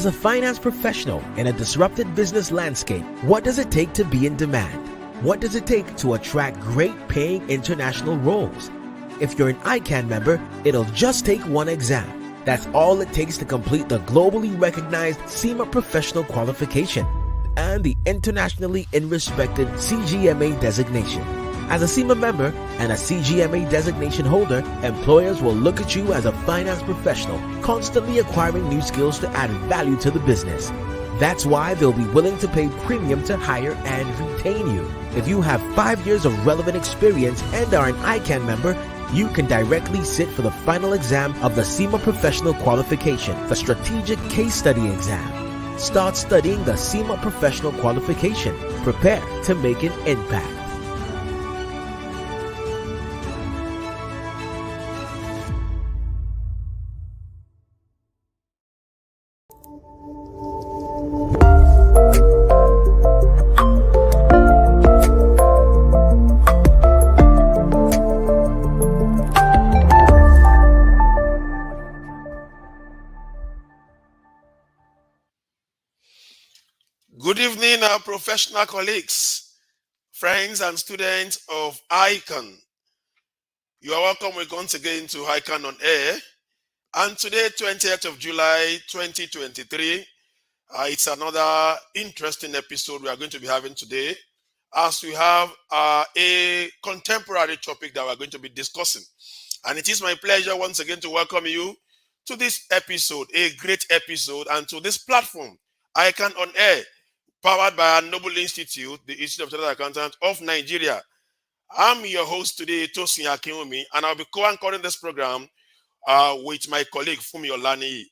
As a finance professional in a disrupted business landscape, what does it take to be in demand? What does it take to attract great paying international roles? If you're an ICAN member, it'll just take one exam. That's all it takes to complete the globally recognized SEMA professional qualification and the internationally respected CGMA designation. As a SEMA member and a CGMA designation holder, employers will look at you as a finance professional, constantly acquiring new skills to add value to the business. That's why they'll be willing to pay premium to hire and retain you. If you have 5 years of relevant experience and are an ICAN member, you can directly sit for the final exam of the SEMA Professional Qualification, the Strategic Case Study Exam. Start studying the SEMA Professional Qualification. Prepare to make an impact. Good evening, our professional colleagues, friends and students of ICAN. You are welcome once again to ICAN on Air. And today, 20th of July, 2023, it's another interesting episode we are going to be having today, as we have a contemporary topic that we're going to be discussing. And it is my pleasure once again to welcome you to this episode, a great episode, and to this platform, ICAN on Air, powered by our Noble Institute, the Institute of Chartered Accountants of Nigeria. I'm your host today, Tosin Akinwumi, and I'll be co-anchoring this program with my colleague, Fumi Olani.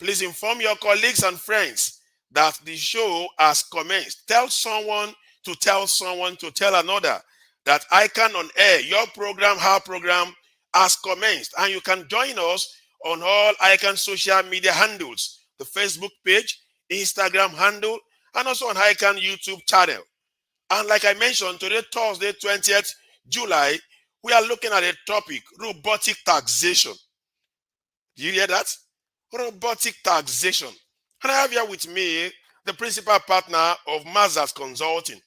Please inform your colleagues and friends that the show has commenced. Tell someone to tell another that ICAN on Air, your program, our program, has commenced. And you can join us on all ICAN social media handles, the Facebook page, Instagram handle, and also on ICAN YouTube channel. And like I mentioned, today, Thursday, 20th July, we are looking at a topic, robotic taxation. Do you hear that? Robotic taxation. And I have here with me the principal partner of Mazars Consulting,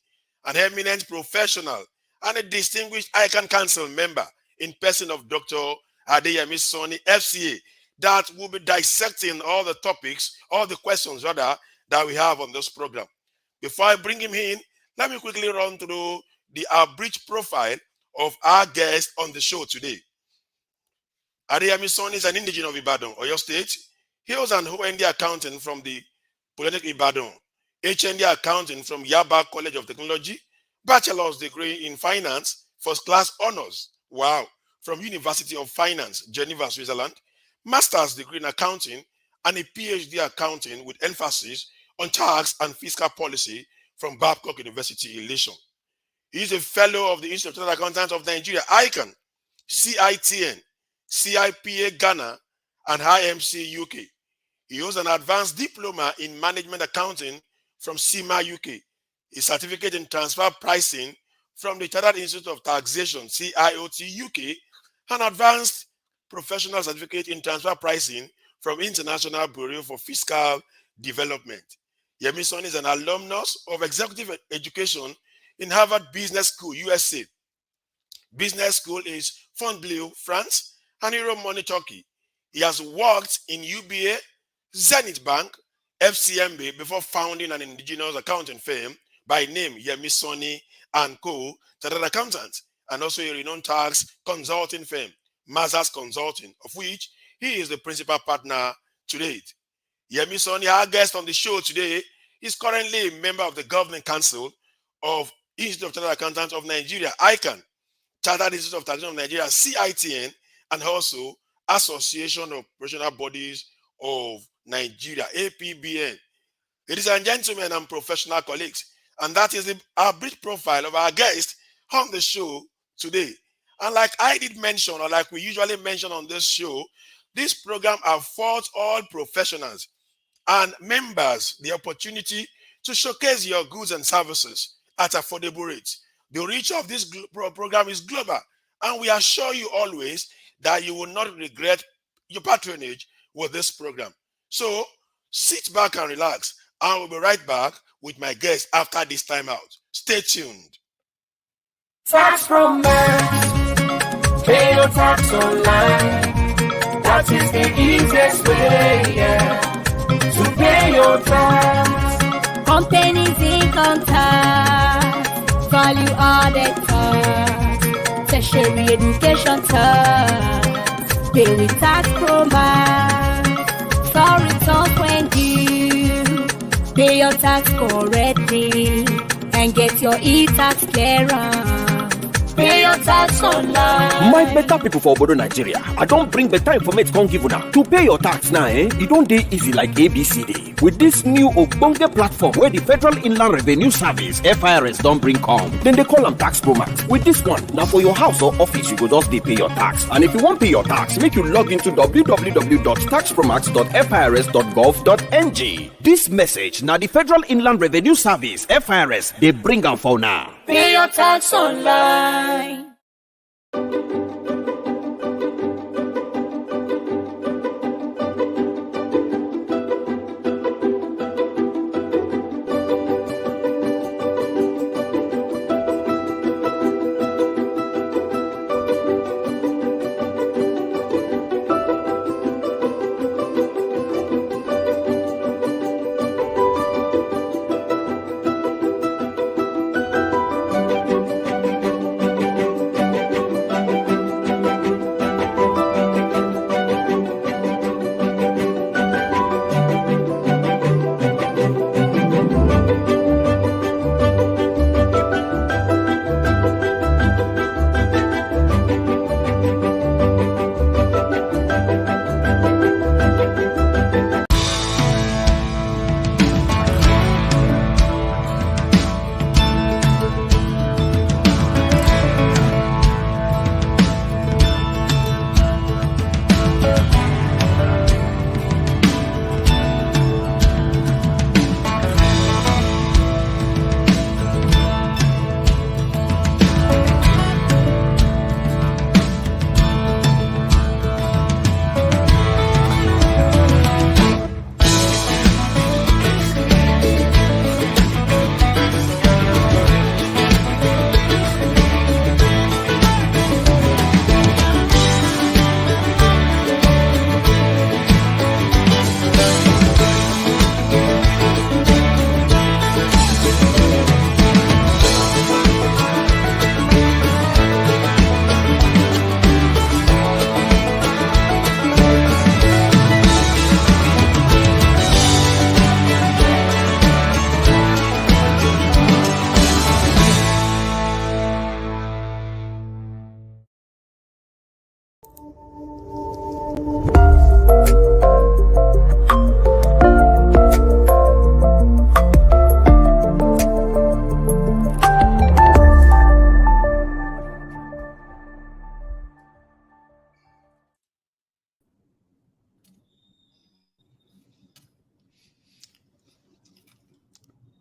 an eminent professional and a distinguished ICAN Council member in person of Dr. Yemi Sanni FCTI, that will be dissecting all the topics, all the questions rather, that we have on this program. Before I bring him in, let me quickly run through the abridged profile of our guest on the show today. Yemi Sanni is an indigenous of Ibadan, Oyo State. He was an OND accountant from the Polytechnic Ibadan, HND accountant from Yaba College of Technology, bachelor's degree in finance, first class honors, wow, from University of Finance, Geneva, Switzerland, master's degree in accounting, and a PhD accounting with emphasis on tax and fiscal policy from Babcock University in Lyon. He is a fellow of the Institute of Chartered Accountants of Nigeria, ICAN, CITN, CIPA Ghana, and IMC UK. He holds an advanced diploma in management accounting from CIMA UK, a certificate in transfer pricing from the Chartered Institute of Taxation, CIOT UK, an advanced professional certificate in transfer pricing from International Bureau for Fiscal Development. Yemi Sanni is an alumnus of executive education in Harvard Business School, USA. Business school is Fontainebleau, France, and Money, Turkey. He has worked in UBA, Zenith Bank, FCMB before founding an indigenous accounting firm by name Yemi Sanni & Co. Chartered Accountants, and also a renowned tax consulting firm, Mazars Consulting, of which he is the principal partner to date. Yemi Sanni, our guest on the show today, is currently a member of the Governing Council of Institute of Chartered Accountants of Nigeria, ICAN, Chartered Institute of Taxation of Nigeria, CITN, and also Association of Professional Bodies of Nigeria, APBN. Ladies and gentlemen and professional colleagues, and that is our brief profile of our guest on the show today. And like I did mention, or like we usually mention on this show, this program affords all professionals and members the opportunity to showcase your goods and services at affordable rates. The reach of this program is global, and we assure you always that you will not regret your patronage with this program. So Sit back and relax, and we'll be right back with my guest after this time out. Stay tuned. Tax romance, pay your tax online. That is the easiest way, to pay your tax. Companies income tax, value added tax, tertiary education tax, pay with tax romance. For returns when due, pay your tax correctly and get your e-tax clearance. Pay your tax online. My better people for Obodo Nigeria, I don't bring better information come give una. To pay your tax now, it don't dey easy like ABCD. With this new Ogbonge platform where the Federal Inland Revenue Service (FIRS) don't bring come, then they call them tax promax. With this one, now for your house or office, you go just dey pay your tax. And if you want pay your tax, make you log into www.taxpromax.firs.gov.ng. This message now the Federal Inland Revenue Service (FIRS) they bring am for now. Pay your tax online.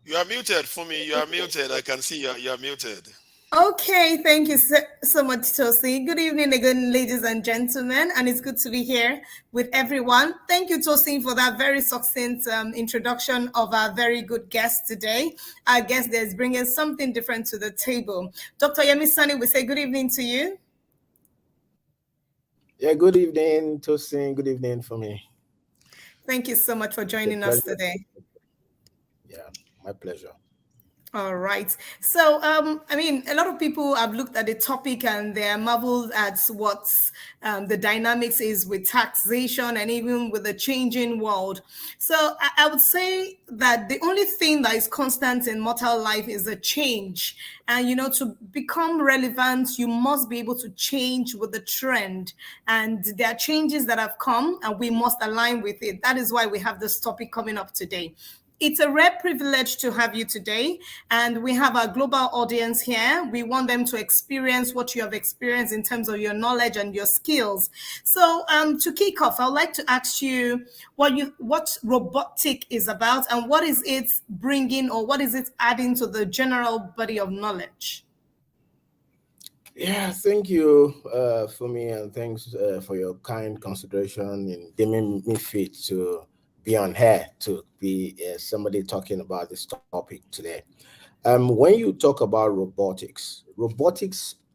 You are muted for me. You are muted. I can see you are muted. Okay, thank you so much, Tosi. Good evening again, ladies and gentlemen, and it's good to be here with everyone. Thank you, Tosi, for that very succinct introduction of our very good guest today. Our guest is bringing something different to the table. Dr. Yemi Sanni, we say good evening to you. Yeah, good evening, Tosin. Good evening for me. Thank you so much for joining us today. Yeah, my pleasure. All right. So, I mean, a lot of people have looked at the topic and they're marveled at what the dynamics is with taxation and even with the changing world. So I would say that the only thing that is constant in mortal life is a change. And, you know, to become relevant, you must be able to change with the trend. And there are changes that have come and we must align with it. That is why we have this topic coming up today. It's a rare privilege to have you today, and we have our global audience here. We want them to experience what you have experienced in terms of your knowledge and your skills. So to kick off, I'd like to ask you what robotic is about and what is it bringing or what is it adding to the general body of knowledge? Yeah, thank you for me, and thanks for your kind consideration in deeming me fit to be on here to be somebody talking about this topic today. When you talk about robotics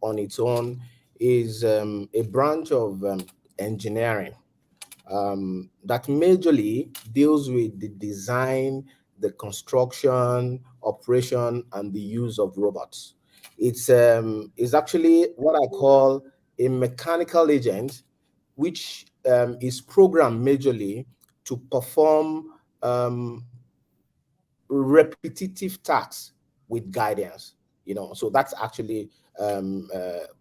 on its own is a branch of engineering that majorly deals with the design, the construction, operation, and the use of robots. It's actually what I call a mechanical agent, which is programmed majorly to perform repetitive tasks with guidance. So that's actually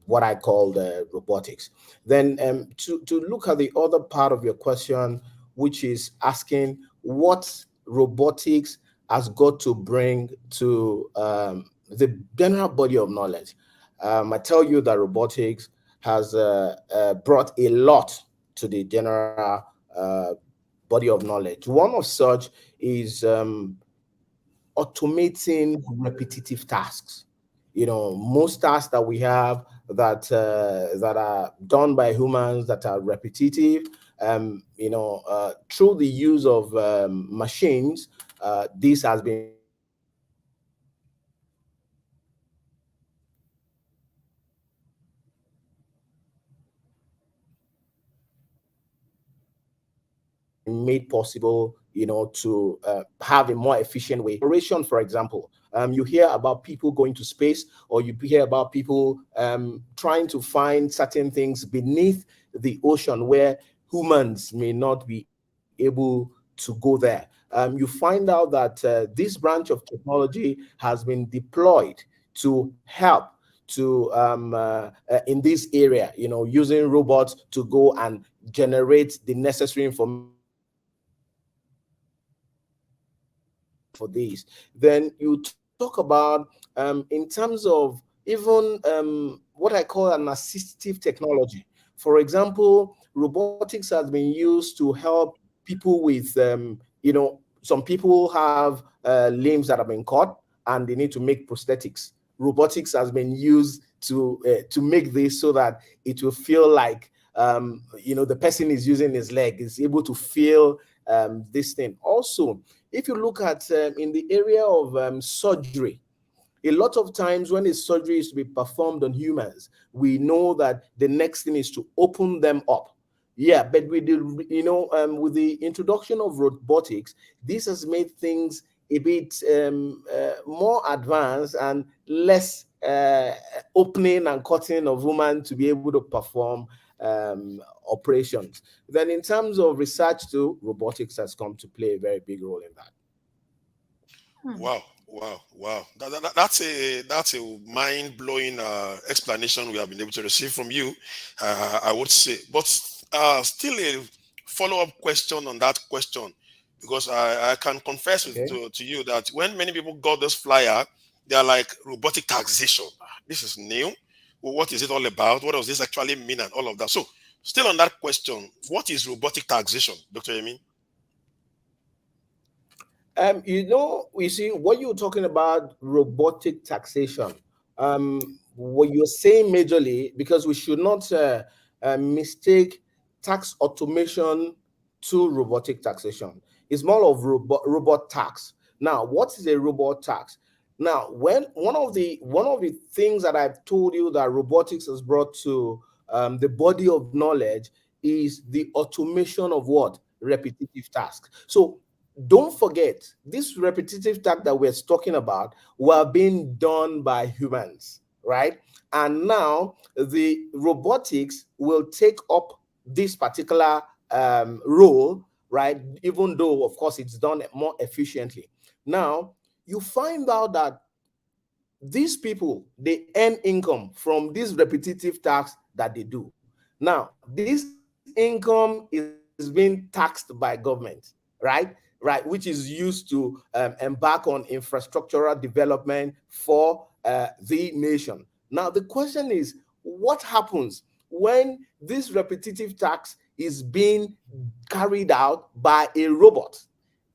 what I call the robotics. Then to look at the other part of your question, which is asking what robotics has got to bring to the general body of knowledge. I tell you that robotics has brought a lot to the general body of knowledge. One of such is automating repetitive tasks. Most tasks that we have that are done by humans that are repetitive, through the use of machines, this has been made possible. To have a more efficient way. Exploration, for example, you hear about people going to space, or you hear about people trying to find certain things beneath the ocean where humans may not be able to go there. You find out that this branch of technology has been deployed to help to in this area, using robots to go and generate the necessary information for these. Then you talk about in terms of even what I call an assistive technology. For example, robotics has been used to help people with some people have limbs that have been cut and they need to make prosthetics. Robotics has been used to make this so that it will feel like the person is using his leg, is able to feel this thing. Also, if you look at in the area of surgery, a lot of times when a surgery is to be performed on humans, we know that the next thing is to open them up. Yeah, but with with the introduction of robotics, this has made things a bit more advanced and less opening and cutting of women to be able to perform operations. Then in terms of research too, robotics has come to play a very big role in that. Wow, wow, wow. That's a mind blowing explanation we have been able to receive from you. I would say, but still a follow up question on that question, because I can confess Okay. to you that when many people got this flyer, they are like robotic taxation. This is new. Well, what is it all about? What does this actually mean, and all of that? So, still on that question, what is robotic taxation, Dr. Yemi? You see, what you're talking about, robotic taxation, what you're saying majorly, because we should not mistake tax automation to robotic taxation. It's more of robot tax. Now, what is a robot tax? Now, when one of the things that I've told you that robotics has brought to the body of knowledge is the automation of what repetitive tasks. So don't forget, this repetitive task that we're talking about were being done by humans, right? And now the robotics will take up this particular role, right? Even though, of course, it's done more efficiently. Now, you find out that these people, they earn income from these repetitive tasks that they do. Now this income is being taxed by government, right, which is used to embark on infrastructural development for the nation. Now the question is, what happens when this repetitive tax is being carried out by a robot?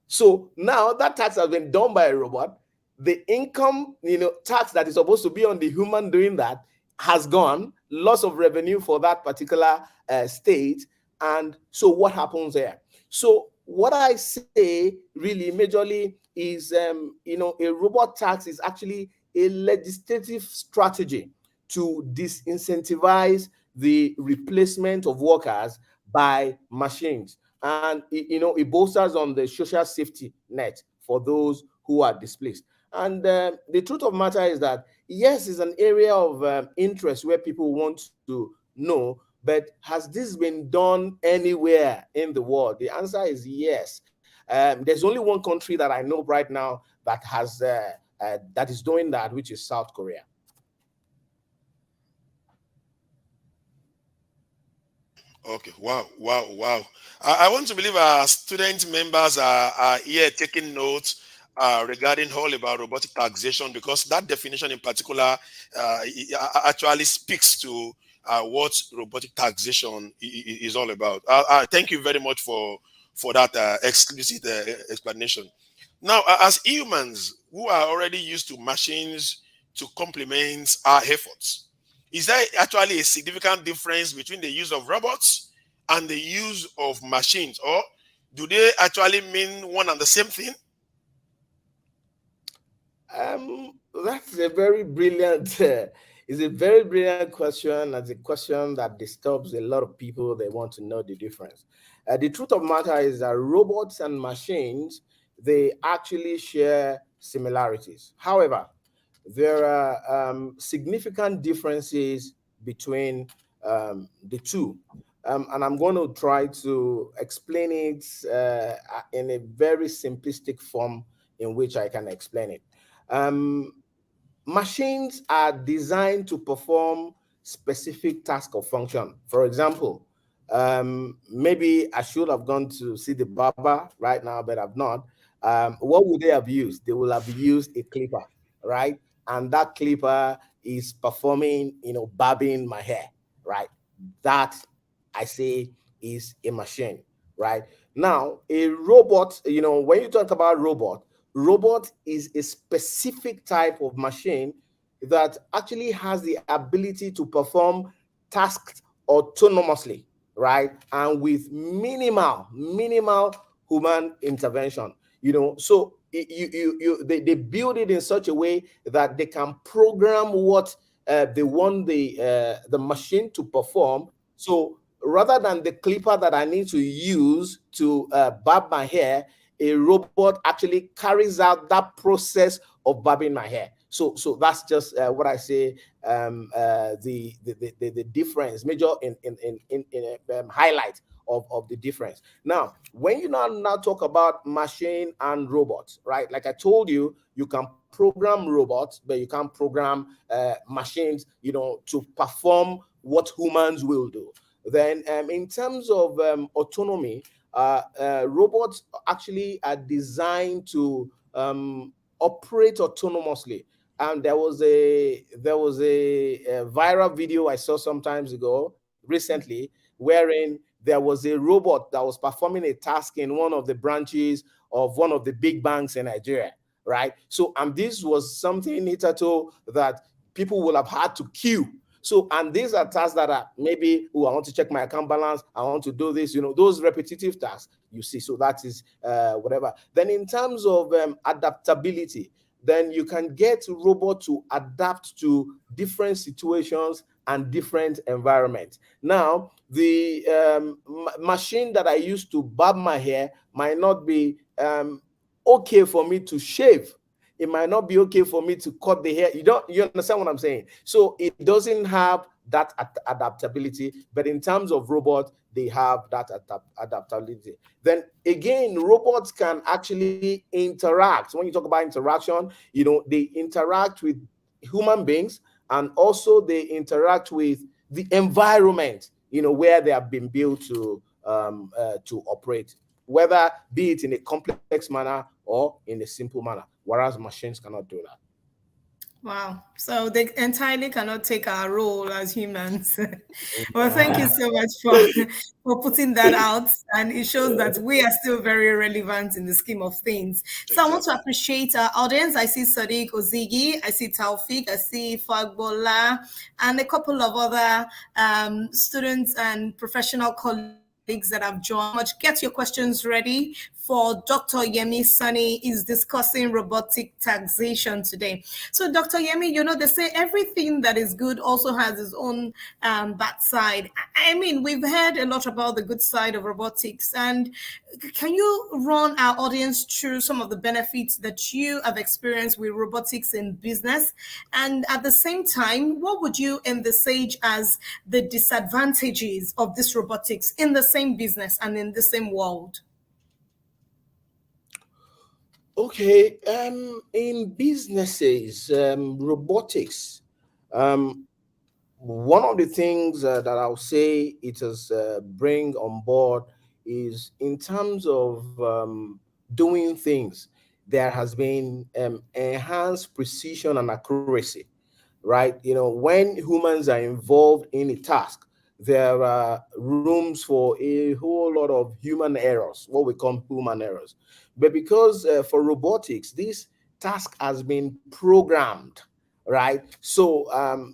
So now that tax has been done by a robot. The income, tax that is supposed to be on the human doing that has gone, loss of revenue for that particular state. And so what happens there? So what I say really majorly is, a robot tax is actually a legislative strategy to disincentivize the replacement of workers by machines. And, it bolsters on the social safety net for those who are displaced. And the truth of the matter is that, yes, it's an area of interest where people want to know, but has this been done anywhere in the world? The answer is yes. There's only one country that I know right now that has that is doing that, which is South Korea. Okay, wow, wow, wow. I want to believe our student members are here taking notes regarding all about robotic taxation, because that definition in particular actually speaks to what robotic taxation is all about. Thank you very much for that explicit explanation. Now, as humans who are already used to machines to complement our efforts, is there actually a significant difference between the use of robots and the use of machines, or do they actually mean one and the same thing? That's a very brilliant. Is a very brilliant question. That's a question that disturbs a lot of people. They want to know the difference. The truth of the matter is that robots and machines, they actually share similarities. However, there are significant differences between the two. And I'm going to try to explain it in a very simplistic form in which I can explain it. Um, Machines are designed to perform specific task or function. For example, maybe I should have gone to see the barber right now, but I've not. What would they have used? They will have used a clipper, right? And that clipper is performing, barbing my hair, right? That, I say, is a machine, right? Now, a robot, when you talk about robot is a specific type of machine that actually has the ability to perform tasks autonomously, right? And with minimal human intervention. So they build it in such a way that they can program what they want the machine to perform. So rather than the clipper that I need to use to barb my hair, a robot actually carries out that process of barbing my hair. So that's just what I say. The difference, major in highlight of the difference. Now, when you now talk about machine and robots, right? Like I told you, you can program robots, but you can't program machines, to perform what humans will do. Then, in terms of autonomy, robots actually are designed to operate autonomously. And there was a viral video I saw sometimes ago, recently, wherein there was a robot that was performing a task in one of the branches of one of the big banks in Nigeria, right? So, and this was something hitherto that people will have had to queue. So, and these are tasks that are maybe, I want to check my account balance, I want to do this, those repetitive tasks, you see. So that is whatever. Then in terms of adaptability, then you can get robot to adapt to different situations and different environments. Now, the machine that I used to barb my hair might not be okay for me to shave. It might not be okay for me to cut the hair. You understand what I'm saying? So it doesn't have that adaptability, but in terms of robots, they have that adaptability. Then again, robots can actually interact. When you talk about interaction, they interact with human beings, and also they interact with the environment, where they have been built to operate, whether be it in a complex manner or in a simple manner, whereas machines cannot do that. Wow. So they entirely cannot take our role as humans. Well, thank you so much for putting that out. And it shows that we are still very relevant in the scheme of things. So I want to appreciate our audience. I see Sadiq Ozigi, I see Taufik, I see Fagbola, and a couple of other students and professional colleagues colleagues that have joined. Much get your questions ready for Dr. Yemi Sanni is discussing robotic taxation today. So, Dr. Yemi, they say everything that is good also has its own bad side. I mean, we've heard a lot about the good side of robotics, and can you run our audience through some of the benefits that you have experienced with robotics in business? And at the same time, what would you envisage as the disadvantages of this robotics in the same business and in the same world? Okay, in businesses, robotics, um, one of the things that I'll say it has bring on board is in terms of doing things, there has been enhanced precision and accuracy, right? When humans are involved in a task, there are rooms for a whole lot of human errors, what we call human errors. But because for robotics, this task has been programmed, right? So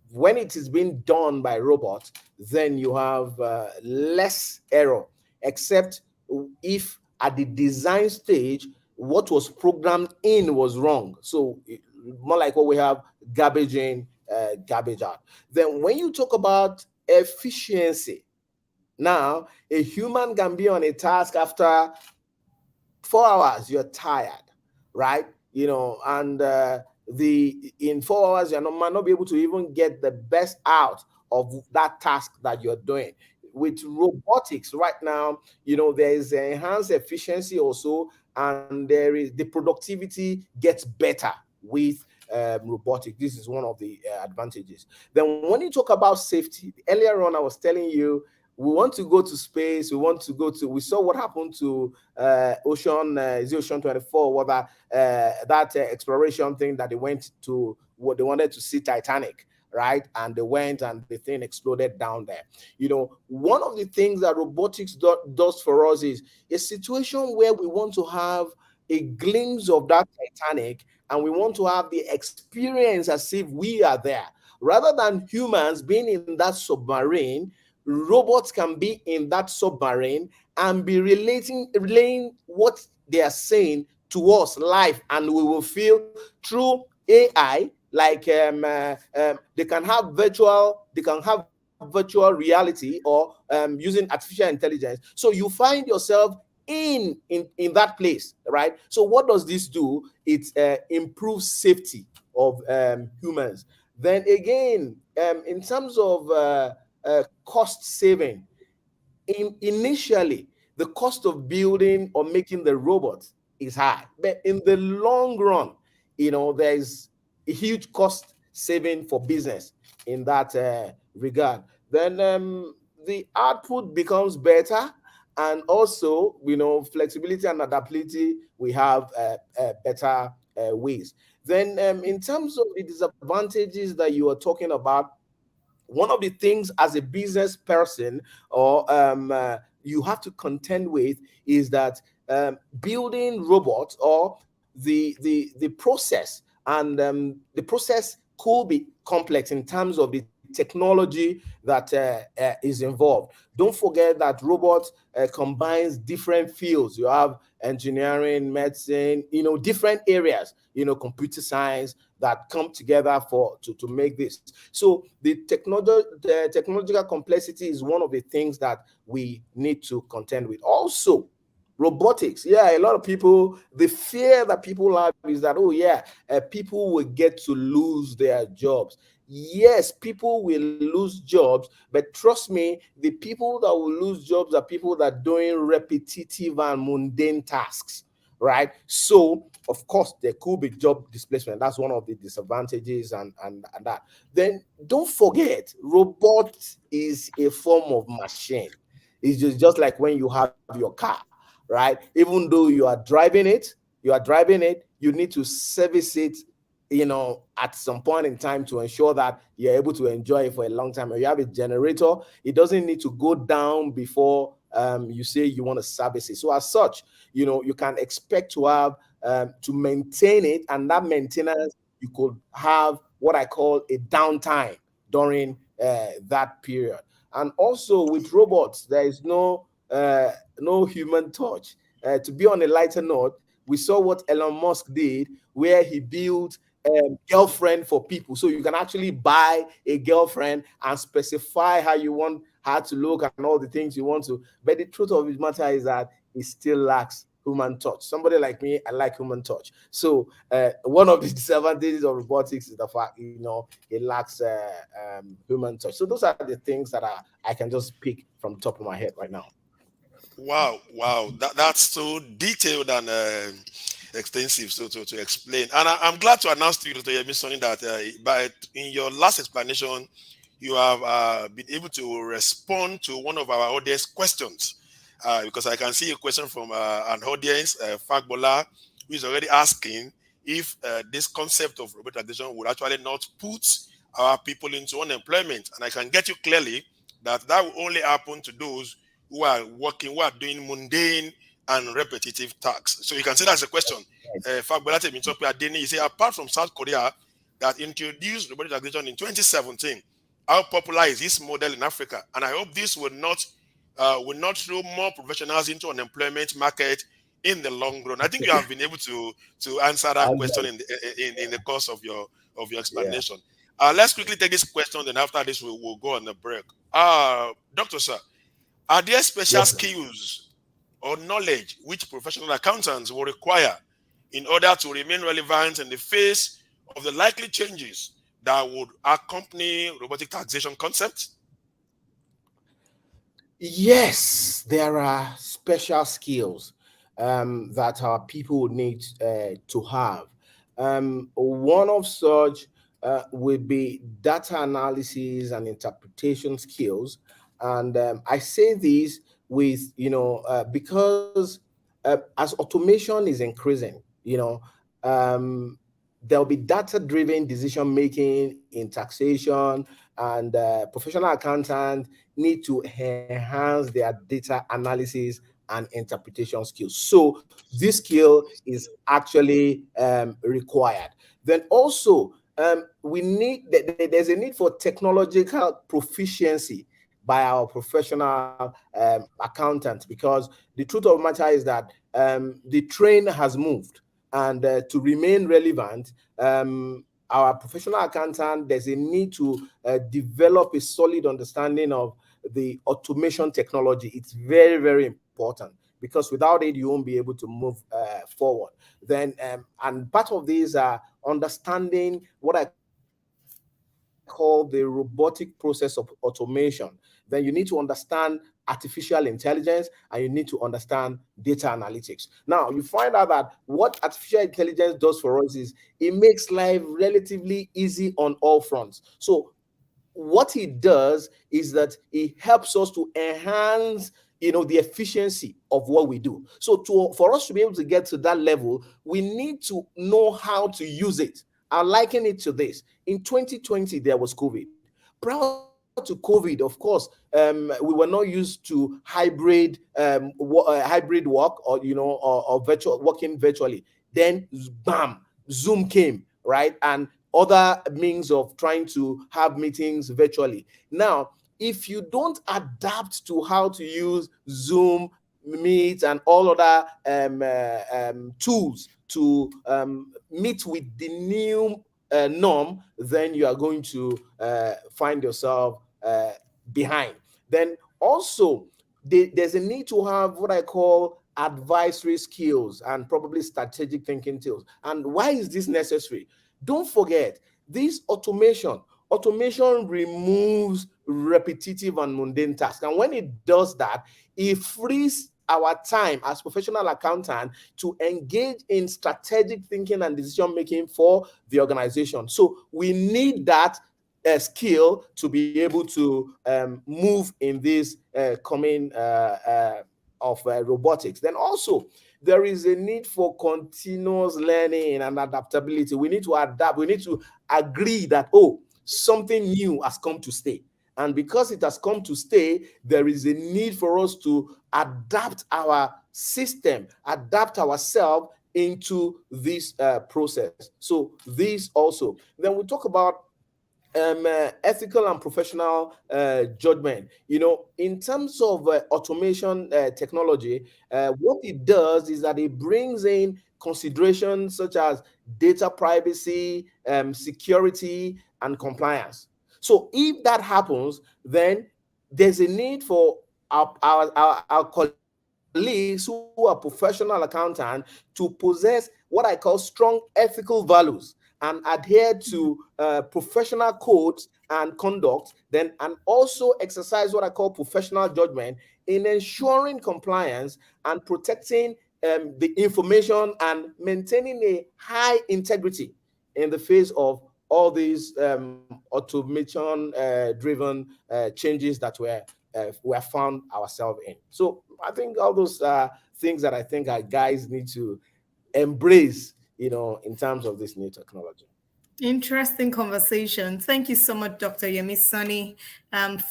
when it is being done by robots, then you have less error, except if at the design stage, what was programmed in was wrong. So more like what we have, garbage in, garbage out. Then when you talk about efficiency, now a human can be on a task after 4 hours, you're tired, right? And the in 4 hours, might not be able to even get the best out of that task that you're doing. With robotics right now, there is enhanced efficiency also, and there is the productivity gets better with robotic. This is one of the advantages. Then when you talk about safety, earlier on I was telling you we want to go to space. We saw what happened to Ocean 24, what that exploration thing that they went to, what they wanted to see Titanic, right? And they went and the thing exploded down there. One of the things that robotics does for us is a situation where we want to have a glimpse of that Titanic, and we want to have the experience as if we are there. Rather than humans being in that submarine, robots can be in that submarine and be relaying what they are saying to us live, and we will feel through AI, like they can have virtual reality, or using artificial intelligence. So you find yourself in that place, right? So what does this do? It improves safety of humans. Then again, in terms of cost saving, initially the cost of building or making the robots is high, but in the long run, there's a huge cost saving for business in that regard. Then the output becomes better, and also flexibility and adaptability, we have better ways. Then in terms of the disadvantages that you are talking about, one of the things as a business person, or you have to contend with, is that building robots, or the process, and the process could be complex in terms of the technology that is involved. Don't forget that robots combines different fields. You have engineering, medicine, different areas, computer science, that come together to make this. So the technological complexity is one of the things that we need to contend with. Also, robotics. Yeah, a lot of people, the fear that people have is that, oh yeah, people will get to lose their jobs. Yes, people will lose jobs, but trust me, the people that will lose jobs are people that are doing repetitive and mundane tasks, right? So of course there could be job displacement. That's one of the disadvantages, and that. Then don't forget, robot is a form of machine. It's just like when you have your car, right? Even though you are driving it, you need to service it, at some point in time, to ensure that you're able to enjoy it for a long time. If you have a generator, it doesn't need to go down before you say you want to service it. So as such, you can expect to have to maintain it, and that maintenance, you could have what I call a downtime during that period. And also with robots, there is no human touch. To be on a lighter note, we saw what Elon Musk did, where he built girlfriend for people. So you can actually buy a girlfriend and specify how you want her to look and all the things you want to. But the truth of the matter is that it still lacks human touch. Somebody like me, I like human touch. So one of the disadvantages of robotics is the fact, it lacks human touch. So those are the things that I can just pick from the top of my head right now. Wow. That's so detailed and extensive, so to explain. And I'm glad to announce to you, Dr. Yemi Sanni, that in your last explanation, you have been able to respond to one of our audience questions. Because I can see a question from an audience, Fagbola, who is already asking if this concept of robotic taxation would actually not put our people into unemployment. And I can get you clearly that will only happen to those who are working, who are doing mundane and repetitive tasks. So you can say that's a question. Fagbola Temitope Adeni, you say, apart from South Korea that introduced robotic taxation in 2017, how popular is this model in Africa? And I hope this will not throw more professionals into unemployment market in the long run. I think you have been able to answer that question in the course of your explanation. Yeah. Let's quickly take this question, and after this we'll go on the break. Doctor Sir, are there special skills or knowledge which professional accountants will require in order to remain relevant in the face of the likely changes that would accompany robotic taxation concepts? Yes, there are special skills that our people would need to have. One of such would be data analysis and interpretation skills. And I say this with, because as automation is increasing, there'll be data-driven decision making in taxation, and professional accountants need to enhance their data analysis and interpretation skills. So this skill is actually required. Then also, there's a need for technological proficiency by our professional accountants, because the truth of the matter is that the train has moved, and to remain relevant, our professional accountant, there's a need to develop a solid understanding of the automation technology. It's very, very important, because without it, you won't be able to move forward. Then, and part of these are understanding what I call the robotic process of automation. Then you need to understand artificial intelligence, and you need to understand data analytics. Now, you find out that what artificial intelligence does for us is it makes life relatively easy on all fronts. So what it does is that it helps us to enhance the efficiency of what we do. So for us to be able to get to that level, we need to know how to use it. I liken it to this. In 2020, there was COVID. Prior to COVID, of course, we were not used to hybrid work, or virtual working virtually. Then, bam, Zoom came, right? And other means of trying to have meetings virtually. Now, if you don't adapt to how to use Zoom, Meet, and all other tools to meet with the new norm, then you are going to find yourself behind. Then also, there's a need to have what I call advisory skills and probably strategic thinking skills. And why is this necessary? Don't forget, this automation removes repetitive and mundane tasks. And when it does that, it frees our time as professional accountant to engage in strategic thinking and decision making for the organization. So we need that skill to be able to move in this coming of robotics. Then also, there is a need for continuous learning and adaptability. We need to adapt. We need to agree that, something new has come to stay. And because it has come to stay, there is a need for us to adapt our system, adapt ourselves into this process. So this also. Then we talk about ethical and professional judgment. In terms of automation technology, what it does is that it brings in considerations such as data privacy, security, and compliance. So if that happens, then there's a need for our colleagues who are professional accountants to possess what I call strong ethical values and adhere to professional codes and conduct, and also exercise what I call professional judgment in ensuring compliance and protecting the information and maintaining a high integrity in the face of all these automation driven changes that we have found ourselves in. So I think all those things that I think our guys need to embrace, in terms of this new technology. Interesting conversation. Thank you so much, Dr. Yemi Sanni,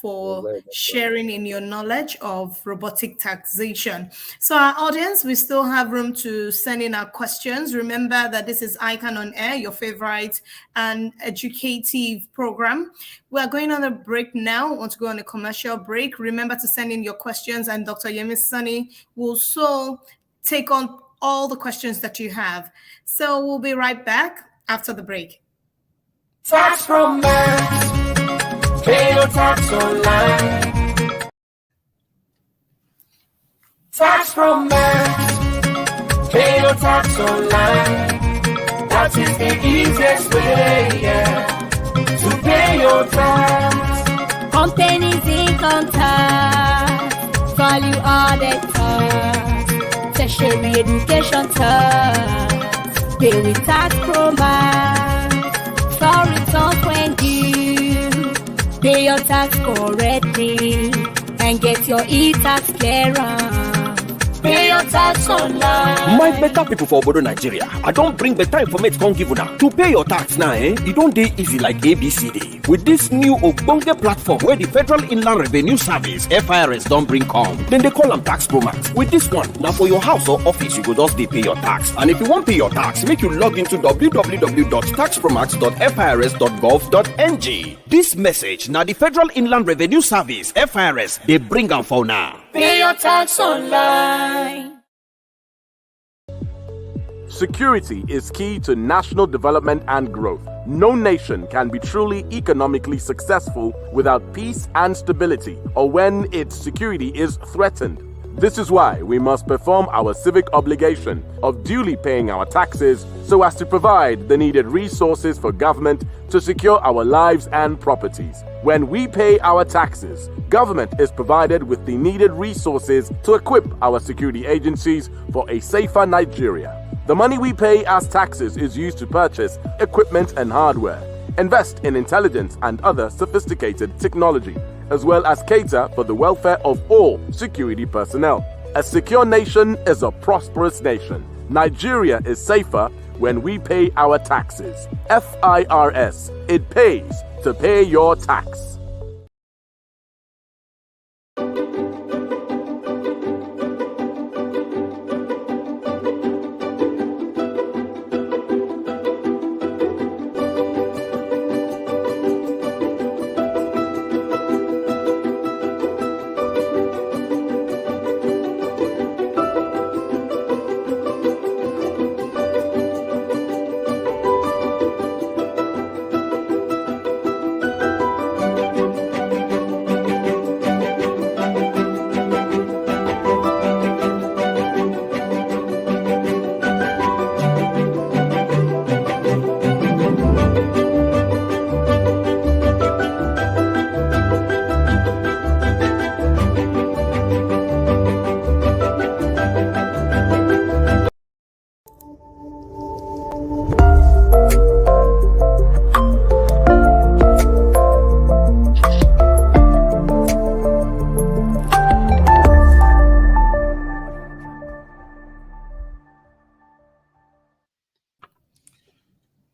for sharing in your knowledge of robotic taxation. So our audience, we still have room to send in our questions. Remember that this is ICAN on Air, your favorite and educative program. We are going on a break now. We want to go on a commercial break. Remember to send in your questions, and Dr. Yemi Sanni will so take on all the questions that you have. So we'll be right back after the break. Tax romance, pay your tax online. Tax romance, pay your tax online. That is the easiest way, to pay your tax. Companies income tax, value added tax, tertiary education tax, pay with tax romance. For returns when due, pay your tax correctly and get your e-tax clearance. Pay your tax online. My better people for Obodo Nigeria, I don't bring better information come give una. To pay your tax now, it don't dey easy like ABCD. With this new Ogbonge platform where the Federal Inland Revenue Service (FIRS) don't bring come, then they call them Tax Pro Max. With this one, now for your house or office, you go just dey pay your tax. And if you want pay your tax, make you log into www.taxpromax.firs.gov.ng. This message now the Federal Inland Revenue Service (FIRS) they bring them for now. Pay your tax online. Security is key to national development and growth. No nation can be truly economically successful without peace and stability, or when its security is threatened. This is why we must perform our civic obligation of duly paying our taxes so as to provide the needed resources for government to secure our lives and properties. When we pay our taxes, government is provided with the needed resources to equip our security agencies for a safer Nigeria. The money we pay as taxes is used to purchase equipment and hardware, invest in intelligence and other sophisticated technology, as well as cater for the welfare of all security personnel. A secure nation is a prosperous nation. Nigeria is safer when we pay our taxes. FIRS, it pays to pay your tax.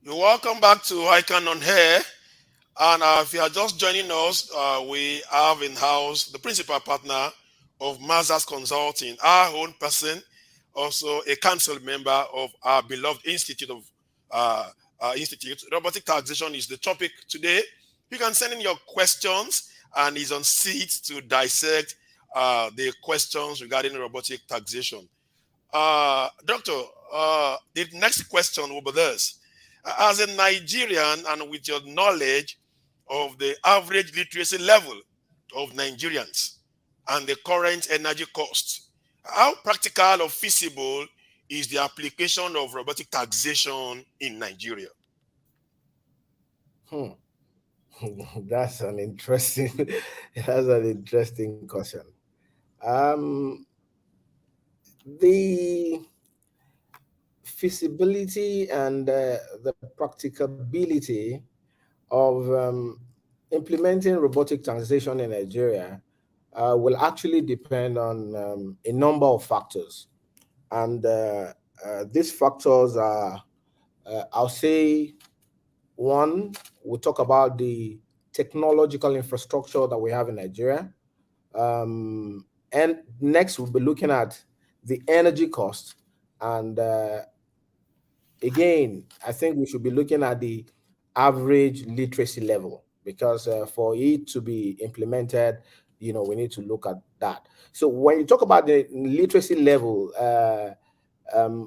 Welcome back to ICAN on Air. And if you are just joining us, we have in-house the principal partner of Mazars Consulting, our own person, also a council member of our beloved institute. Robotic taxation is the topic today. You can send in your questions, and he's on seat to dissect the questions regarding robotic taxation. Doctor, the next question will be this. As a Nigerian and with your knowledge of the average literacy level of Nigerians and the current energy costs, how practical or feasible is the application of robotic taxation in Nigeria? That's an interesting that's an interesting question. Um, the feasibility and the practicability of implementing robotic taxation in Nigeria will actually depend on a number of factors. And these factors are, I'll say, one, we'll talk about the technological infrastructure that we have in Nigeria. And next, we'll be looking at the energy cost. And again, I think we should be looking at the average literacy level because for it to be implemented, we need to look at that. So when you talk about the literacy level,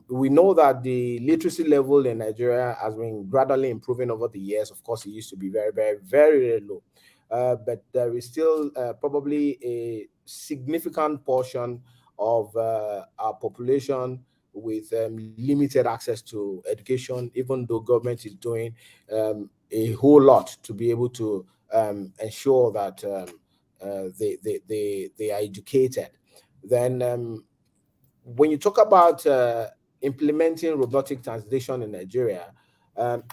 we know that the literacy level in Nigeria has been gradually improving over the years. Of course, it used to be very, very, very, very low. But there is still probably a significant portion of our population with limited access to education, even though government is doing a whole lot to be able to ensure that they are educated. Then when you talk about implementing robotic translation in Nigeria,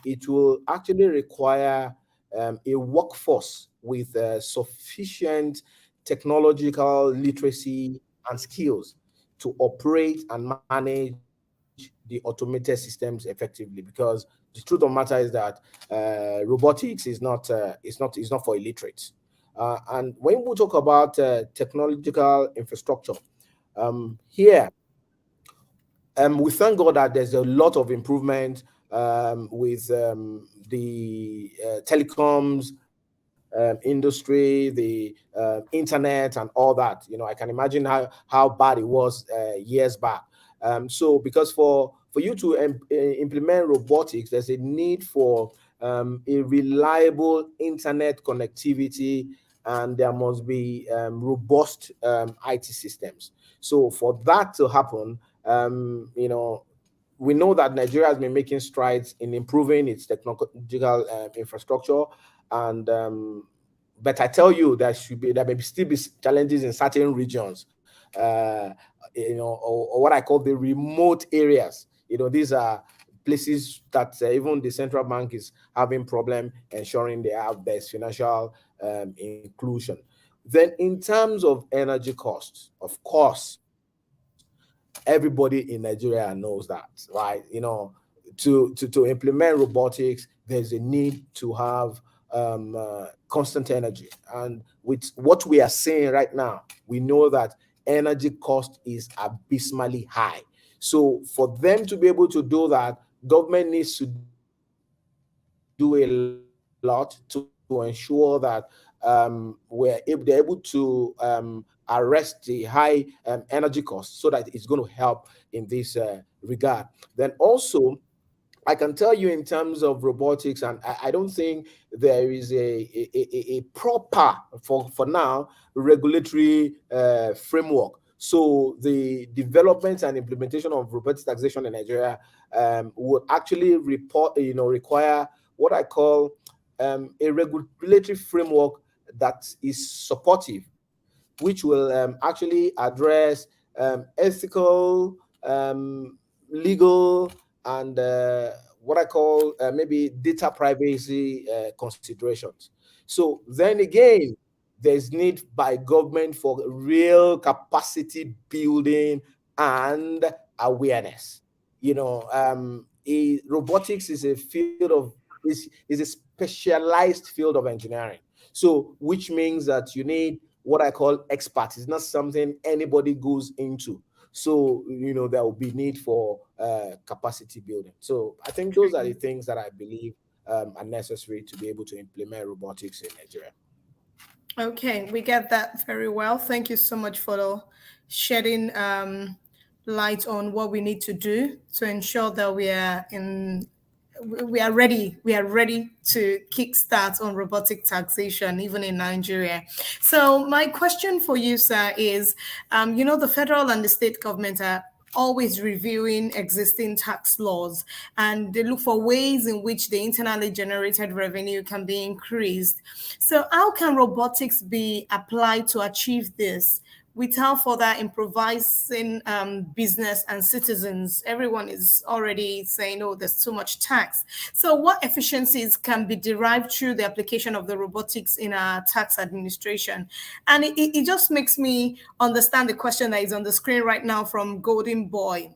it will actually require a workforce with sufficient technological literacy and skills to operate and manage the automated systems effectively. Because the truth of the matter is that robotics is not for illiterates. And when we talk about technological infrastructure, here we thank God that there's a lot of improvement with the telecoms industry, the internet, and all that. I can imagine how bad it was years back. So, because for you to implement robotics, there's a need for a reliable internet connectivity, and there must be robust IT systems. So, for that to happen, we know that Nigeria has been making strides in improving its technological infrastructure, and but I tell you, there may still be challenges in certain regions, or what I call the remote areas. These are places that even the central bank is having problem ensuring there's financial inclusion. Then, in terms of energy costs, of course, everybody in Nigeria knows that, right? To implement robotics, there's a need to have constant energy. And with what we are seeing right now, we know that energy cost is abysmally high. So for them to be able to do that, government needs to do a lot to ensure that they're able to arrest the high energy costs so that it's going to help in this regard. Then also, I can tell you in terms of robotics, and I don't think there is a proper, for now, regulatory framework. So the development and implementation of robotic taxation in Nigeria would actually require what I call a regulatory framework that is supportive, which will actually address ethical, legal, and what I call maybe data privacy considerations. So then again, there's need by government for real capacity building and awareness. Robotics is a specialized field of engineering. So, which means that you need what I call experts. It's not something anybody goes into. So, there will be need for capacity building. So, I think those are the things that I believe are necessary to be able to implement robotics in Nigeria. Okay, we get that very well. Thank you so much for shedding light on what we need to do to ensure that we are ready. We are ready to kickstart on robotic taxation, even in Nigeria. So my question for you, sir, is, the federal and the state government are always reviewing existing tax laws, and they look for ways in which the internally generated revenue can be increased. So how can robotics be applied to achieve this without further improvising business and citizens? Everyone is already saying, oh, there's too much tax. So what efficiencies can be derived through the application of the robotics in our tax administration? And it just makes me understand the question that is on the screen right now from Golden Boy.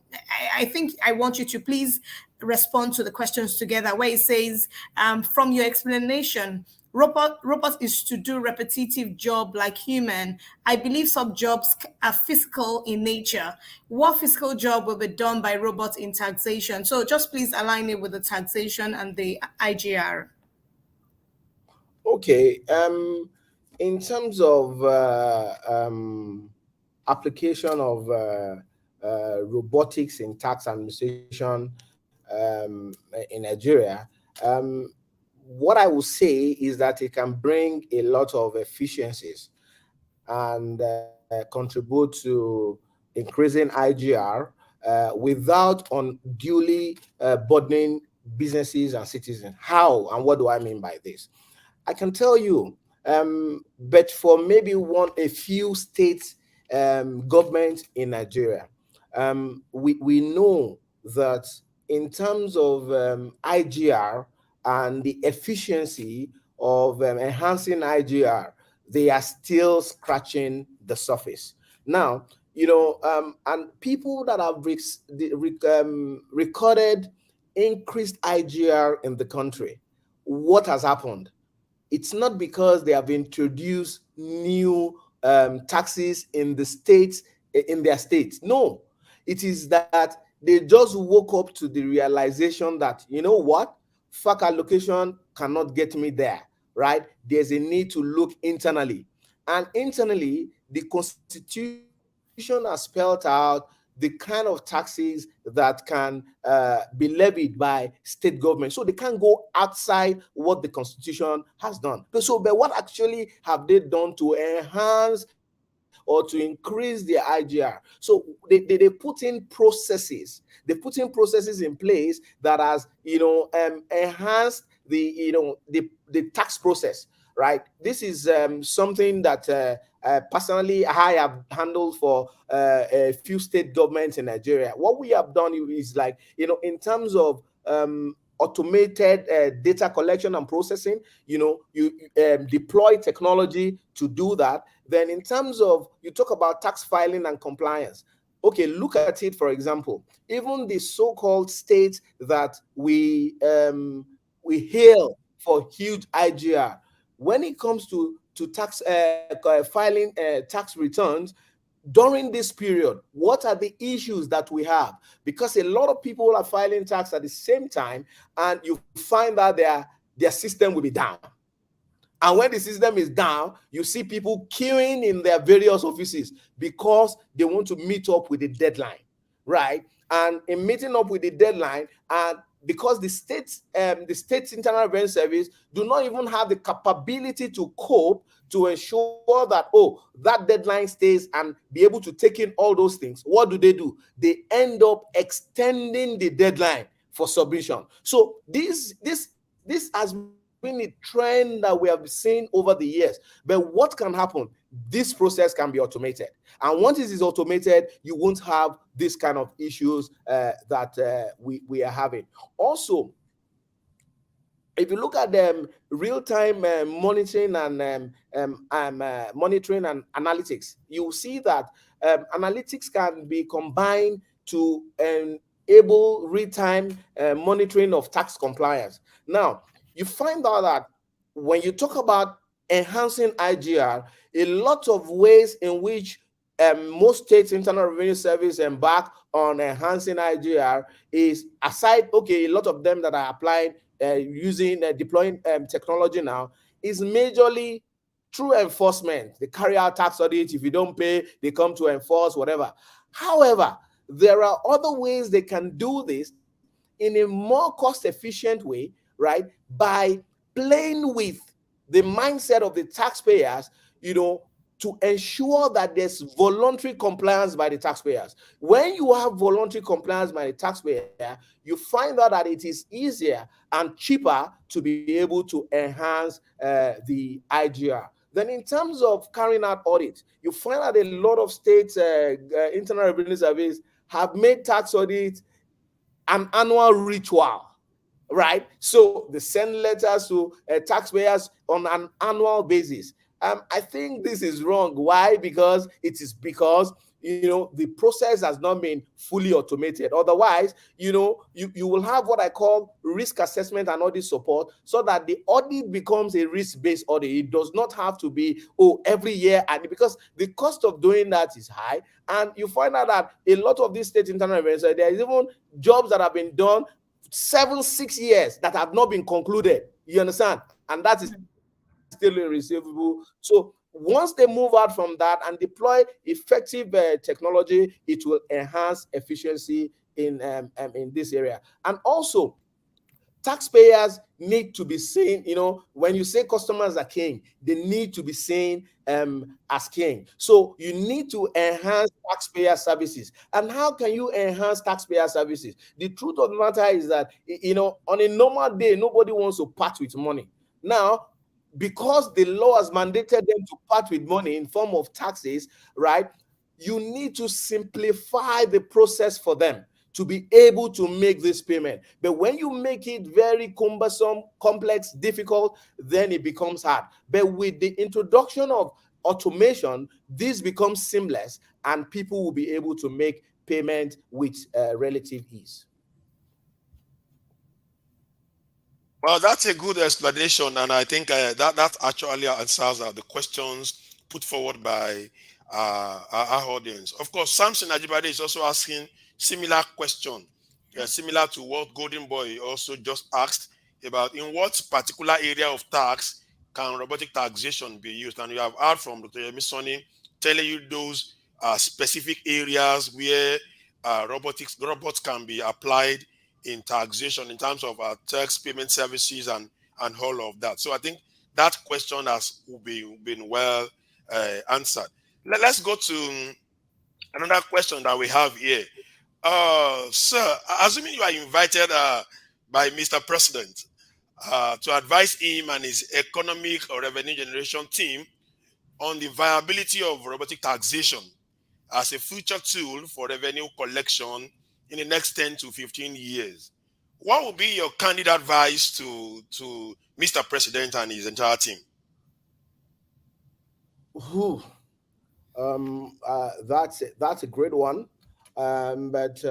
I think I want you to please respond to the questions together, where it says, from your explanation, robot is to do repetitive job like human. I believe some jobs are physical in nature. What physical job will be done by robots in taxation? So just please align it with the taxation and the IGR. Okay. In terms of application of robotics in tax administration in Nigeria, what I will say is that it can bring a lot of efficiencies and contribute to increasing IGR without unduly burdening businesses and citizens. How and what do I mean by this? I can tell you, but for maybe a few states governments in Nigeria, we know that in terms of IGR and the efficiency of enhancing IGR, they are still scratching the surface. Now, and people that have recorded increased IGR in the country, what has happened? It's not because they have introduced new taxes in their states. No, it is that they just woke up to the realization that, you know what, FAC allocation cannot get me there, right? There's a need to look internally. And internally, the Constitution has spelled out the kind of taxes that can be levied by state government. So they can't go outside what the Constitution has done. So, but what actually have they done to enhance or to increase their IGR? So they put in processes. They put in processes in place that has, enhanced the tax process, right? This is something that personally I have handled for a few state governments in Nigeria. What we have done is like, in terms of automated data collection and processing, you deploy technology to do that. Then in terms of, you talk about tax filing and compliance. Okay, look at it, for example, even the so-called states that we hail for huge IGR, when it comes to tax filing tax returns, during this period, what are the issues that we have? Because a lot of people are filing tax at the same time, and you find that their system will be down. And when the system is down, you see people queuing in their various offices because they want to meet up with the deadline, right? And in meeting up with the deadline, and because the state's internal revenue service do not even have the capability to cope to ensure that, that deadline stays and be able to take in all those things, what do? They end up extending the deadline for submission. So this has been a trend that we have seen over the years. But what can happen? This process can be automated. And once it is automated, you won't have this kind of issues that we are having. Also, if you look at real-time monitoring and monitoring and analytics, you will see that analytics can be combined to enable real-time monitoring of tax compliance. Now, you find out that when you talk about enhancing IGR, a lot of ways in which most states' internal revenue service embark on enhancing IGR is aside, a lot of them that are applying using deploying technology now is majorly through enforcement. They carry out tax audit. If you don't pay, they come to enforce whatever. However, there are other ways they can do this in a more cost-efficient way, right? By playing with the mindset of the taxpayers, to ensure that there's voluntary compliance by the taxpayers. When you have voluntary compliance by the taxpayer, you find out that it is easier and cheaper to be able to enhance the IGR. Then in terms of carrying out audits, you find out a lot of states, internal revenue service, have made tax audits an annual ritual, right? So they send letters to taxpayers on an annual basis. I think this is wrong. Why? Because the process has not been fully automated. Otherwise, you will have what I call risk assessment and audit support, so that the audit becomes a risk-based audit. It does not have to be every year, and because the cost of doing that is high, and you find out that a lot of these state internal events, there is even jobs that have been done 6 years that have not been concluded. You understand? And that is still irreceivable. So once they move out from that and deploy effective technology, it will enhance efficiency in this area. And also, taxpayers need to be seen, when you say customers are king, they need to be seen as king. So you need to enhance taxpayer services. And how can you enhance taxpayer services? The truth of the matter is that, on a normal day, nobody wants to part with money. Now, because the law has mandated them to part with money in form of taxes, right? You need to simplify the process for them to be able to make this payment. But when you make it very cumbersome, complex, difficult, then it becomes hard. But with the introduction of automation, this becomes seamless and people will be able to make payment with relative ease. Well, that's a good explanation, and I think that actually answers the questions put forward by our audience. Of course, Samson Ajibade is also asking similar question, similar to what Golden Boy also just asked about in what particular area of tax can robotic taxation be used. And you have heard from Dr. Yemi Sanni telling you those specific areas where robots can be applied in taxation in terms of tax payment services and all of that. So I think that question has been well answered. Let's go to another question that we have here. Sir, assuming you are invited by Mr. President to advise him and his economic or revenue generation team on the viability of robotic taxation as a future tool for revenue collection in the next 10 to 15 years, what would be your candid advice to Mr. President and his entire team? That's a great one. But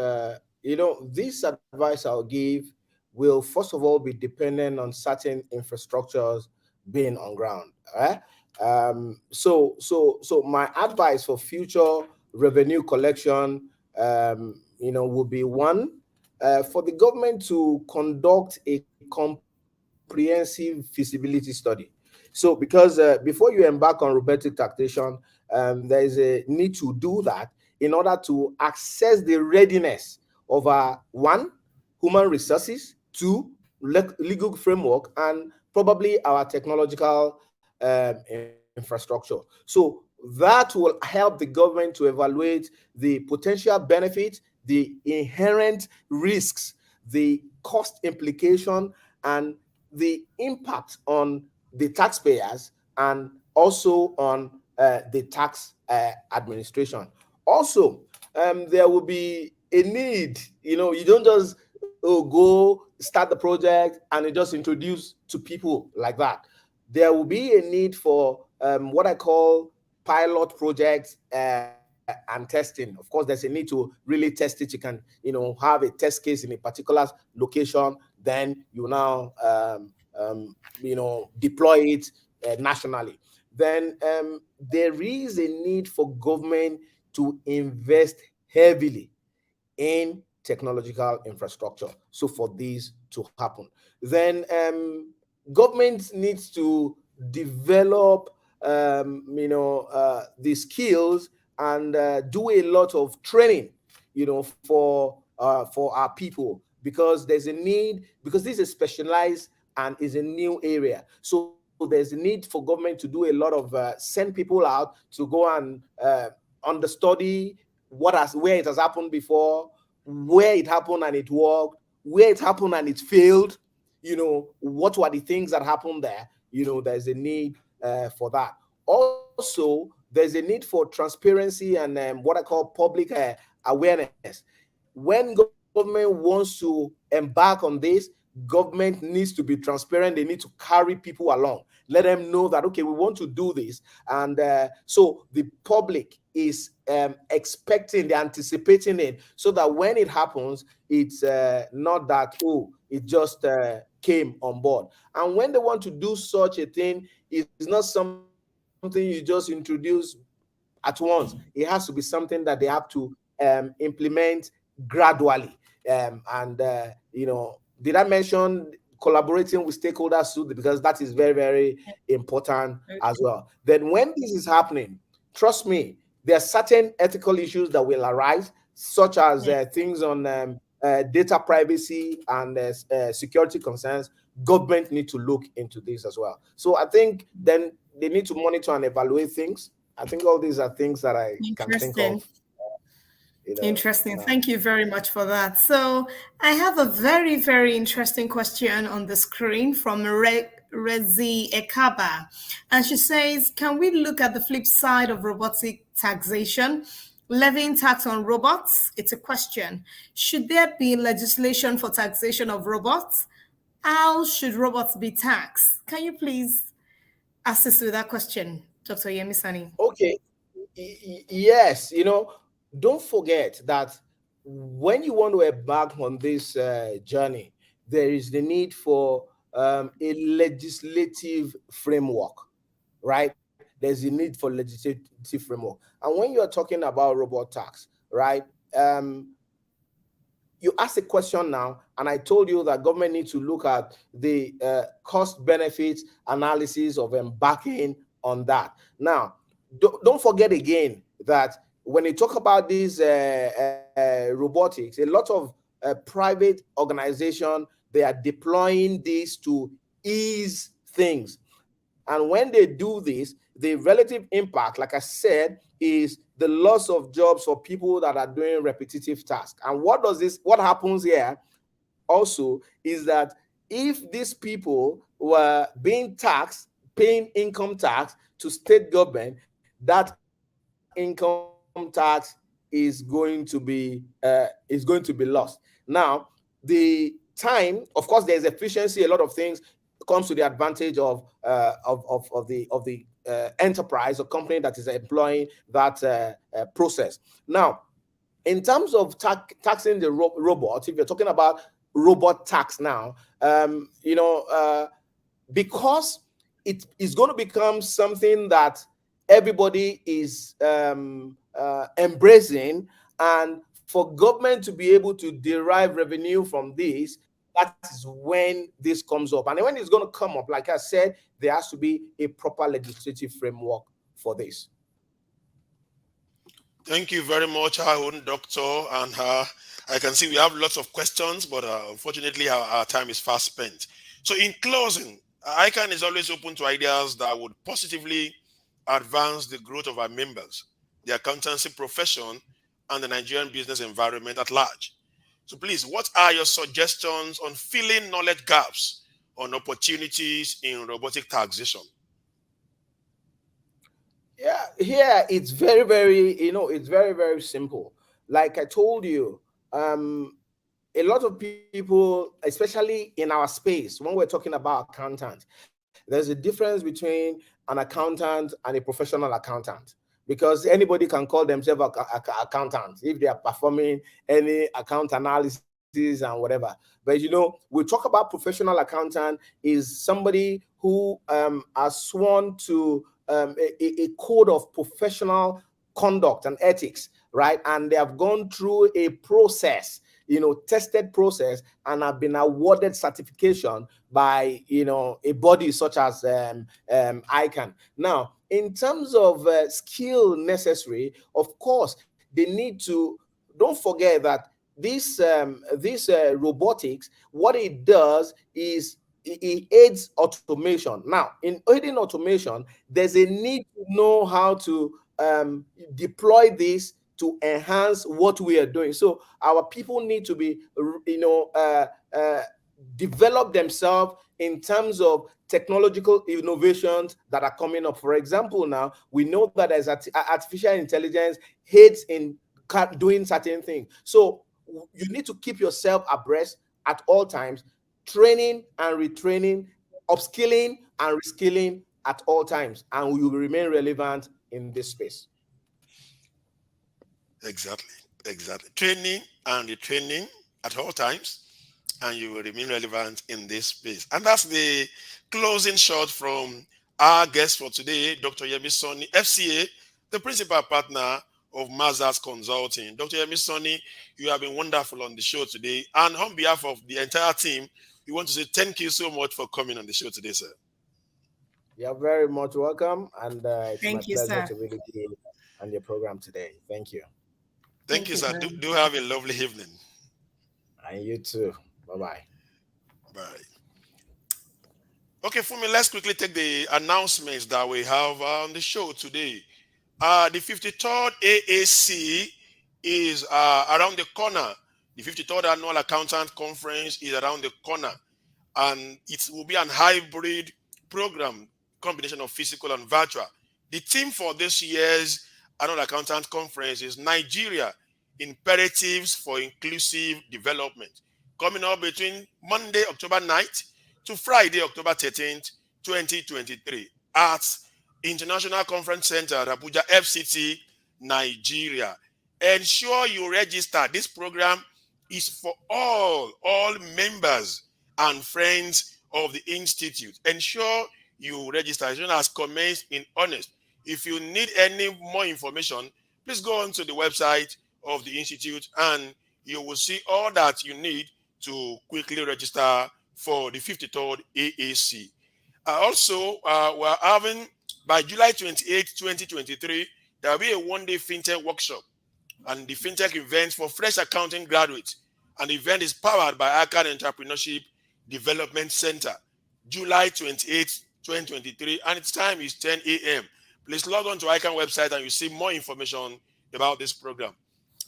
this advice I'll give will first of all be dependent on certain infrastructures being on ground. So my advice for future revenue collection, will be one, for the government to conduct a comprehensive feasibility study. So because before you embark on robotic taxation, there is a need to do that in order to assess the readiness of our one, human resources, two, legal framework, and probably our technological infrastructure. So that will help the government to evaluate the potential benefit, the inherent risks, the cost implication, and the impact on the taxpayers and also on the tax administration. Also, there will be a need, you don't just go start the project and you just introduce to people like that. There will be a need for what I call pilot projects and testing. Of course, there's a need to really test it. You can, have a test case in a particular location, then you now, deploy it nationally. Then there is a need for government to invest heavily in technological infrastructure. So for this to happen, then government needs to develop the skills and do a lot of training, for our people, because there's a need, because this is specialized and is a new area. So there's a need for government to do a lot of send people out to go and understudy where it has happened before, where it happened and it worked, where it happened and it failed. What were the things that happened there? There's a need for that. Also, there's a need for transparency and what I call public awareness. When government wants to embark on this, government needs to be transparent. They need to carry people along, let them know that, okay, we want to do this. And so the public is expecting, they're anticipating it, so that when it happens, it's not that, it just came on board. And when they want to do such a thing, it's not something you just introduce at once. It has to be something that they have to implement gradually. Did I mention collaborating with stakeholders too? Because that is very, very important as well. Then when this is happening, trust me, there are certain ethical issues that will arise, such as things on data privacy and security concerns. Government need to look into this as well. So I think then they need to monitor and evaluate things. I think all these are things that I can think of. Interesting. Thank you very much for that. So I have a very, very interesting question on the screen from Rezi Ekaba. And she says, can we look at the flip side of robotic taxation? Levying tax on robots? It's a question. Should there be legislation for taxation of robots? How should robots be taxed? Can you please assist with that question, Dr. Yemi Sanni? Okay. Yes. Don't forget that when you want to embark on this journey, there is the need for a legislative framework, right? There's a need for legislative framework. And when you are talking about robot tax, right, you asked a question now, and I told you that government needs to look at the cost benefits analysis of embarking on that. Now, don't forget again that when you talk about these robotics, a lot of private organizations, they are deploying this to ease things. And when they do this, the relative impact, like I said, is the loss of jobs for people that are doing repetitive tasks. And what happens here also is that if these people were being taxed, paying income tax to state government, that income tax is going to be lost. Now, the time, of course, there's efficiency. A lot of things comes to the advantage of the enterprise or company that is employing that process. Now, in terms of taxing the robots, if you're talking about robot tax now, because it is going to become something that everybody is embracing, and for government to be able to derive revenue from this, that is when this comes up. And when it's going to come up, like I said, there has to be a proper legislative framework for this. Thank you very much, our own doctor. And I can see we have lots of questions, but unfortunately, our time is fast spent. So in closing, ICAN is always open to ideas that would positively advance the growth of our members, the accountancy profession, and the Nigerian business environment at large. So please, what are your suggestions on filling knowledge gaps on opportunities in robotic taxation? Yeah, here it's very, very, it's very, very simple. Like I told you, a lot of people, especially in our space, when we're talking about accountants, there's a difference between an accountant and a professional accountant, because anybody can call themselves an accountant if they are performing any account analysis and whatever. But we talk about professional accountant is somebody who has sworn to a code of professional conduct and ethics, right? And they have gone through a process, tested process and have been awarded certification by a body such as ICAN. Now, in terms of skill necessary, of course, they need to. Don't forget that this robotics, what it does is it aids automation. Now, in aiding automation, there's a need to know how to deploy this to enhance what we are doing. So our people need to be, develop themselves in terms of technological innovations that are coming up. For example, now we know that there's artificial intelligence aids in doing certain things. So you need to keep yourself abreast at all times, training and retraining, upskilling and reskilling at all times, and you will remain relevant in this space. Exactly. Training and retraining at all times, and you will remain relevant in this space. And that's the closing shot from our guest for today, Dr. Yemi Sanni FCA, the principal partner of Mazars Consulting. Dr. Yemi Sanni, you have been wonderful on the show today. And on behalf of the entire team, we want to say thank you so much for coming on the show today, sir. You're very much welcome. And it's Thank my you, pleasure sir. to really be on your program today. Thank you. Thank you, sir. Do have a lovely evening. And you too. Bye-bye. Bye. Okay, for me, let's quickly take the announcements that we have on the show today. The 53rd AAC is around the corner. The 53rd Annual Accountant Conference is around the corner. And it will be an hybrid program, combination of physical and virtual. The theme for this year's Annual Accountant Conference is Nigeria, Imperatives for Inclusive Development, coming up between Monday, October 9th to Friday, October 13th, 2023 at International Conference Center, Abuja, FCT, Nigeria. Ensure you register. This program is for all members and friends of the Institute. Ensure you register as soon as commenced in earnest. If you need any more information, please go on to the website of the Institute and you will see all that you need to quickly register for the 53rd AAC. We're having, by July 28, 2023, there will be a one-day FinTech workshop and the FinTech event for fresh accounting graduates. And the event is powered by ICAN Entrepreneurship Development Center, July 28, 2023, and its time is 10 a.m. Please log on to ICAN website and you'll see more information about this program.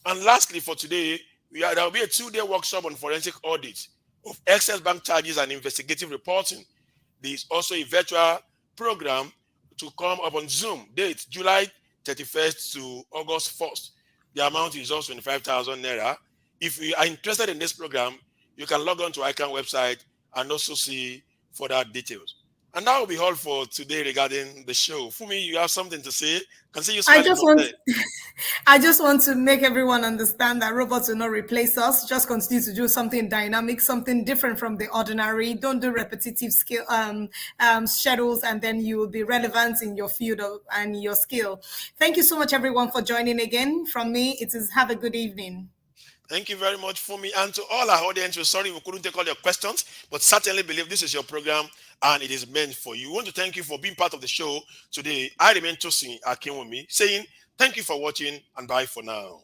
And lastly, for today, there will be a 2-day workshop on forensic audit of excess bank charges and investigative reporting. There is also a virtual program to come up on Zoom. Date July 31st to August 1st. The amount is also 25,000 naira. If you are interested in this program, you can log on to ICAN website and also see further details. And that will be all for today regarding the show. Fumi, you have something to say? Can see you smiling. I just want to make everyone understand that robots will not replace us. Just continue to do something dynamic, something different from the ordinary. Don't do repetitive skill schedules, and then you will be relevant in your field and your skill. Thank you so much, everyone, for joining again. From me, it is have a good evening. Thank you very much, Fumi. And to all our audience, we're sorry we couldn't take all your questions, but certainly believe this is your program and it is meant for you. We want to thank you for being part of the show today. I remain Tosin Akinwumi saying thank you for watching and bye for now.